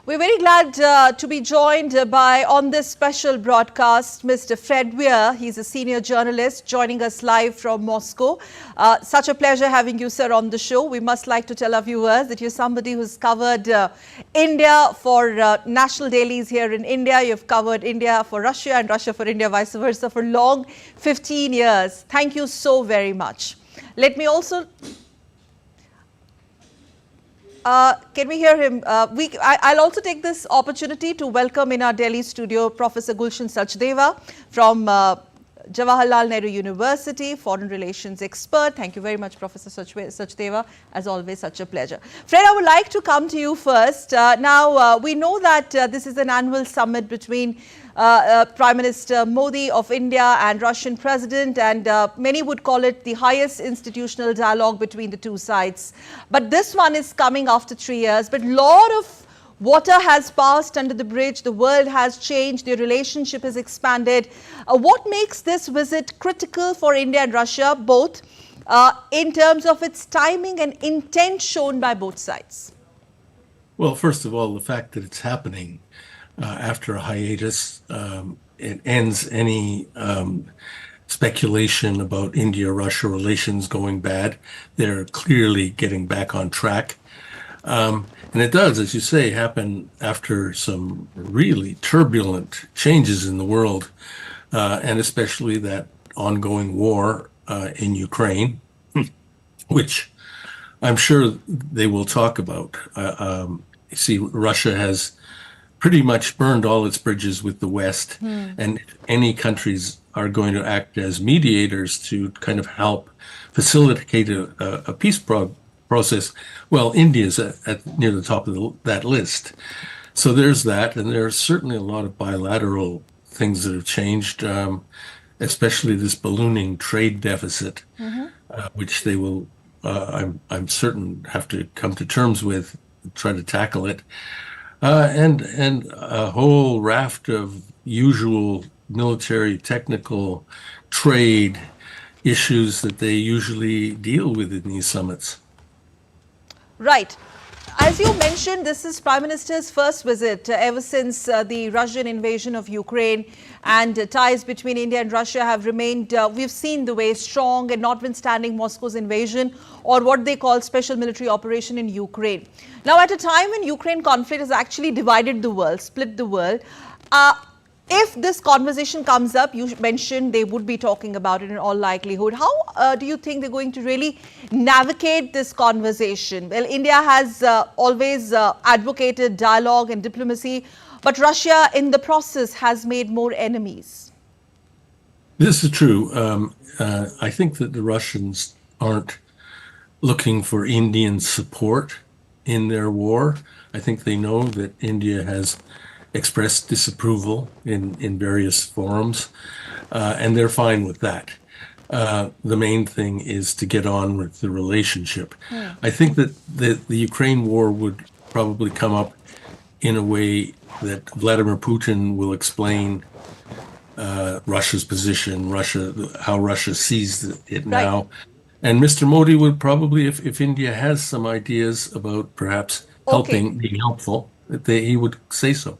We're very glad to be joined by, on this special broadcast, Mr. Fred Weir. He's a senior journalist joining us live from Moscow. Such a pleasure having you, sir, on the show. We must like to tell our viewers that you're somebody who's covered India for national dailies here in India. You've covered India for Russia and Russia for India, vice versa, for long 15 years. Thank you so very much. Let me also... can we hear him? I'll also take this opportunity to welcome in our Delhi studio Professor Gulshan Sachdeva from Jawaharlal Nehru University, foreign relations expert. Thank you very much, Professor Sachdeva. As always, such a pleasure. Fred, I would like to come to you first. Now, we know that this is an annual summit between Prime Minister Modi of India and Russian President, and many would call it the highest institutional dialogue between the two sides. But this one is coming after 3 years, but a lot of water has passed under the bridge, the world has changed, the relationship has expanded. What makes this visit critical for India and Russia, both in terms of its timing and intent shown by both sides? Well, first of all, the fact that it's happening after a hiatus, it ends any speculation about India-Russia relations going bad. They're clearly getting back on track. And it does, as you say, happen after some really turbulent changes in the world, and especially that ongoing war in Ukraine, which I'm sure they will talk about. You see, Russia has pretty much burned all its bridges with the West, and any countries are going to act as mediators to kind of help facilitate a peace process. Well, India's near the top of that list. So there's that, and there's certainly a lot of bilateral things that have changed, especially this ballooning trade deficit, which they will, I'm certain, have to come to terms with, try to tackle it. And a whole raft of usual military, technical, trade issues that they usually deal with in these summits. Right. As you mentioned, this is Prime Minister's first visit ever since the Russian invasion of Ukraine, and ties between India and Russia have remained, we've seen the way, strong, and notwithstanding Moscow's invasion or what they call special military operation in Ukraine. Now, at a time when Ukraine conflict has actually divided the world, split the world, if this conversation comes up, you mentioned they would be talking about it in all likelihood. How do you think they're going to really navigate this conversation? Well, India has always advocated dialogue and diplomacy, but Russia in the process has made more enemies. This is true. I think that the Russians aren't looking for Indian support in their war. I think they know that India has expressed disapproval in various forums, and they're fine with that. The main thing is to get on with the relationship. I think that the Ukraine war would probably come up in a way that Vladimir Putin will explain Russia's position, how Russia sees it now. Right. And Mr. Modi would probably, if India has some ideas about perhaps helping, being helpful, he would say so.